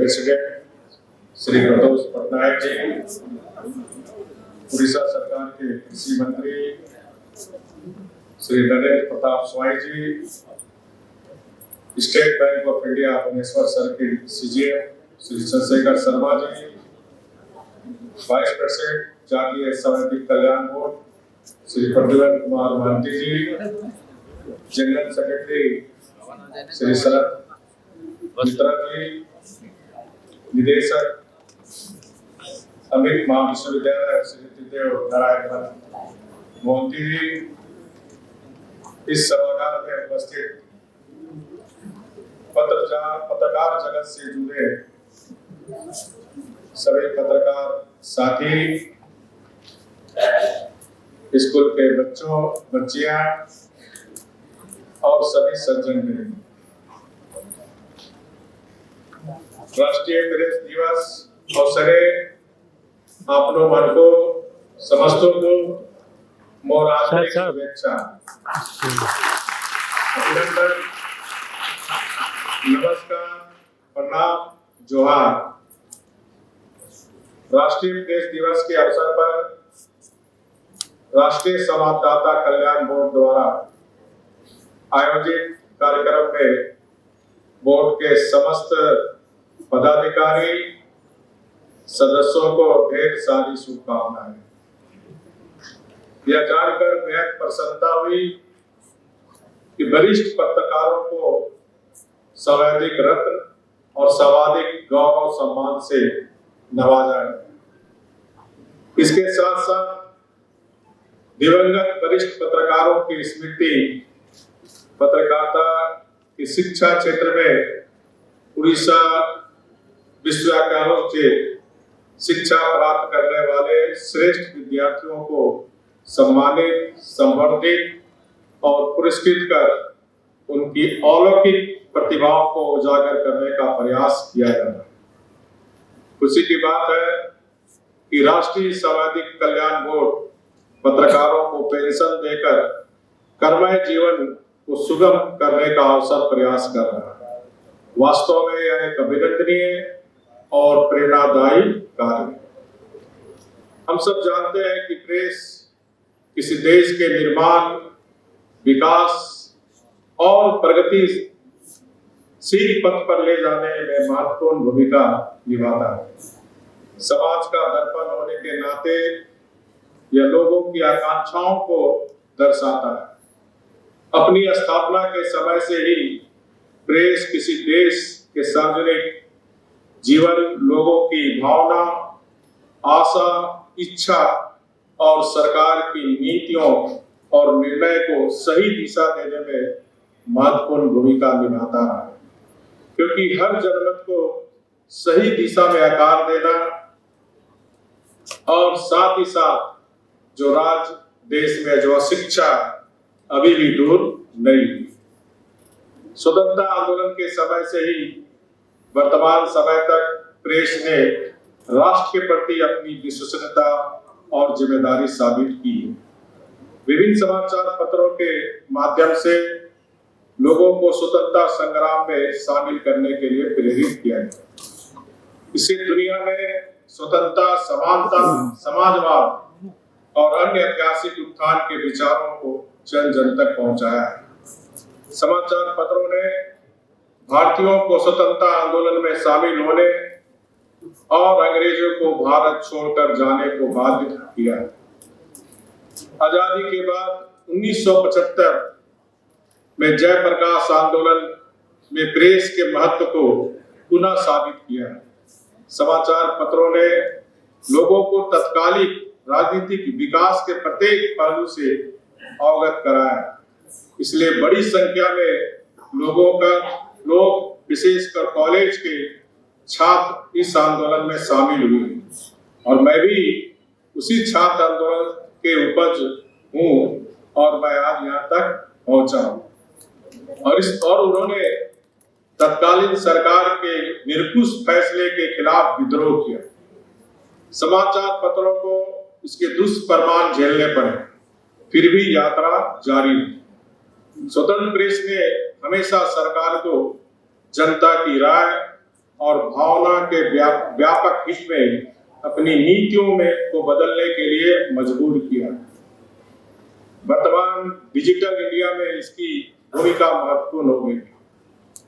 President Shri Pratosh Pattanaik ji, Orissa सरकार के कृषि मंत्री Shri Narendra Pratap Swain ji, state bank of India Bhubaneswar circle CGM Shri Chandrashekhar Sharma ji, vice president जातीय सामाजिक कल्याण board Shri Pradyumna Kumar Mohanty ji, general secretary Shri Sharad Mitra ji, निदेशक अमित महाविश्वविद्यालय श्री त्रिदेव नारायण मोहंती जी, इस सभागार में उपस्थित पत्रकार जगत से जुड़े सभी पत्रकार साथी, स्कूल के बच्चों बच्चियां और सभी सज्जन, राष्ट्रीय प्रेस दिवस अवसरे आपनो मन को समस्तों को मोर आंतरिक शुभेच्छा, अभिनंदन, नमस्कार, प्रणाम, जोहार। राष्ट्रीय प्रेस दिवस के अवसर पर राष्ट्रीय संवाददाता कल्याण बोर्ड द्वारा आयोजित कार्यक्रम में बोर्ड के समस्त पदाधिकारी सदस्यों को ढेर सारी शुभकामनाएं। यह जानकर बेहद प्रसन्नता हुई कि वरिष्ठ पत्रकारों को संवैधानिक रत्न और सर्वाधिक गौरव सम्मान से नवाजा है। इसके साथ साथ दिवंगत वरिष्ठ पत्रकारों की स्मृति पत्रकारिता की शिक्षा क्षेत्र में उड़ीसा विश्वविद्यालयों से शिक्षा प्राप्त करने वाले श्रेष्ठ विद्यार्थियों को सम्मानित, संवर्धित और पुरस्कृत कर उनकी अलौकिक प्रतिभाओं को उजागर करने का प्रयास किया जा रहा है। खुशी की बात है कि राष्ट्रीय सामाजिक कल्याण बोर्ड पत्रकारों को पेंशन देकर कर्मय जीवन को सुगम करने का अवसर प्रयास कर रहा है। वास्तव में यह एक अभिनंदनीय और प्रेरणादायी कार्य है। हम सब जानते हैं कि प्रेस किसी देश के निर्माण, विकास और प्रगतिशील पथ पर ले जाने में महत्वपूर्ण भूमिका निभाता है। समाज का दर्पण होने के नाते यह लोगों की आकांक्षाओं को दर्शाता है। अपनी स्थापना के समय से ही प्रेस किसी देश के सार्वजनिक जीवन, लोगों की भावना, आशा, इच्छा और सरकार की नीतियों और निर्णय को सही दिशा देने में महत्वपूर्ण भूमिका निभाता है, क्योंकि हर जनमत को सही दिशा में आकार देना और साथ ही साथ जो राज्य देश में जो शिक्षा अभी भी दूर नहीं हुई। स्वतंत्रता आंदोलन के समय से ही वर्तमान समय तक प्रेस ने राष्ट्र के प्रति अपनी विश्वसनीयता और जिम्मेदारी साबित की है। विभिन्न समाचार पत्रों के माध्यम से लोगों को स्वतंत्रता संग्राम में शामिल करने के लिए प्रेरित किया गया। इससे दुनिया में स्वतंत्रता, समानता, समाजवाद और अन्य ऐतिहासिक उत्थान के विचारों को जन जन तक पहुंचाया है। समाचार पत्रों ने भारतीयों को स्वतंत्रता आंदोलन में शामिल होने और अंग्रेजों को भारत छोड़कर जाने को बाध्य किया। आजादी के बाद 1975 में जयप्रकाश आंदोलन में प्रेस के महत्व को पुनः साबित किया। समाचार पत्रों ने लोगों को तत्कालिक राजनीतिक विकास के प्रत्येक पहलू से अवगत कराया। इसलिए बड़ी संख्या में लोग विशेषकर कॉलेज के छात्र इस आंदोलन में शामिल हुए और मैं भी उसी छात्र आंदोलन के उपज हूँ और मैं आज यहाँ तक पहुँचा हूँ। और उन्होंने तत्कालीन सरकार के निरंकुश फैसले के खिलाफ विद्रोह किया। समाचार पत्रों को इसके दुष्परिणाम झेलने पड़े, फिर भी यात्रा जारी रही। स्वतंत्र प्रेस ने हमेशा सरकार को जनता की राय और भावना के व्यापक हित में अपनी नीतियों में को बदलने के लिए मजबूर किया। वर्तमान डिजिटल इंडिया में इसकी भूमिका महत्वपूर्ण हो गई,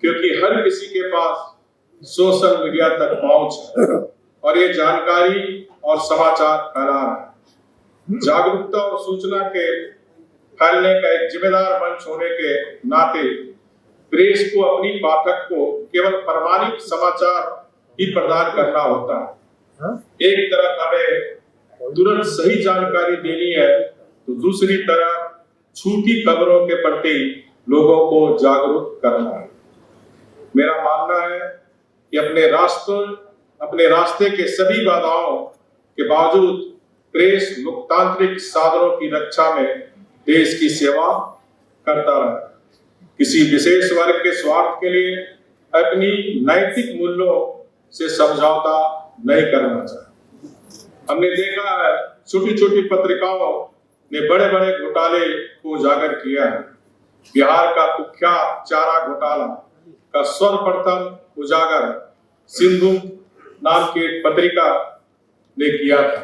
क्योंकि हर किसी के पास सोशल मीडिया तक पहुंच है और ये जानकारी और समाचार फैला है। जागरूकता और सूचना के फैलने का एक जिम्मेदार मंच होने के नाते प्रेस को अपनी पाठक को केवल प्रामाणिक समाचार ही प्रदान करना होता है। एक तरफ हमें तुरंत सही जानकारी देनी है, तो दूसरी तरफ झूठी खबरों के प्रति लोगों को जागरूक करना है। मेरा मानना है कि अपने रास्ते के सभी बाधाओं के बावजूद प्रेस लोकतांत्रिक साधनों की रक्षा में देश की सेवा करता रहा। किसी विशेष वर्ग के स्वार्थ के लिए अपनी नैतिक मूल्यों से समझौता नहीं करना चाहिए। हमने देखा है छोटी छोटी पत्रिकाओं ने बड़े बड़े घोटाले को उजागर किया है। बिहार का कुख्यात चारा घोटाला का सर्वप्रथम उजागर सिंधु नाम की पत्रिका ने किया था।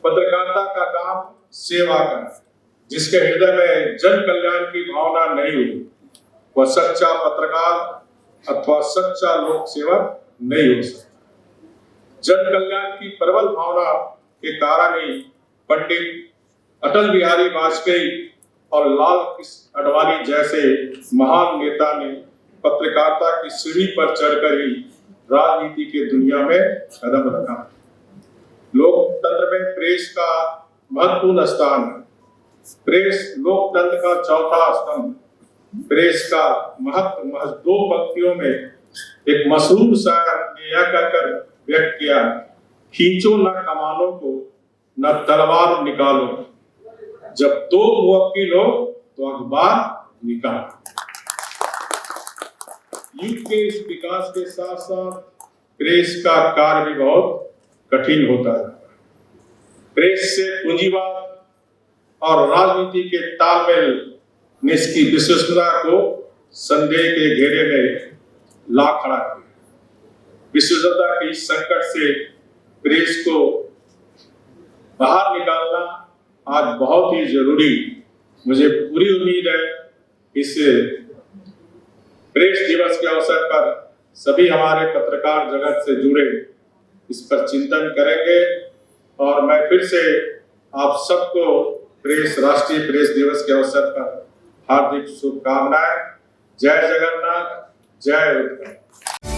पत्रकारिता का काम सेवा का, जिसके हृदय में जन कल्याण की भावना नहीं हुई, वह सच्चा पत्रकार अथवा सच्चा लोक सेवक नहीं हो सकता। जन कल्याण की प्रबल भावना के कारण ही पंडित अटल बिहारी वाजपेयी और लाल कृष्ण आडवाणी जैसे महान नेता ने पत्रकारिता की सीढ़ी पर चढ़कर ही राजनीति की दुनिया में कदम रखा। लोकतंत्र में प्रेस का महत्वपूर्ण स्थान है। प्रेस लोकतंत्र का चौथा स्तंभ। प्रेस का महत्व दो पंक्तियों में एक मशहूर शायर ने यह कहकर व्यक्त किया, खींचो न कमानों को न तलवार निकालो, जब दो मुवक्किल हो तो अखबार निकालो। युग के इस विकास के साथ साथ प्रेस का कार्य भी बहुत कठिन होता है। प्रेस से पूंजीवाद और राजनीति के तालमेल ने इसकी विश्वसनीयता को संदेह के घेरे में ला खड़ा किया। विश्वसनीयता के इस संकट से प्रेस को बाहर निकालना आज बहुत ही जरूरी। मुझे पूरी उम्मीद है इस प्रेस दिवस के अवसर पर सभी हमारे पत्रकार जगत से जुड़े इस पर चिंतन करेंगे और मैं फिर से आप सबको राष्ट्रीय प्रेस दिवस के अवसर पर हार्दिक शुभकामनाएं। जय जगन्नाथ, जय उत्कल।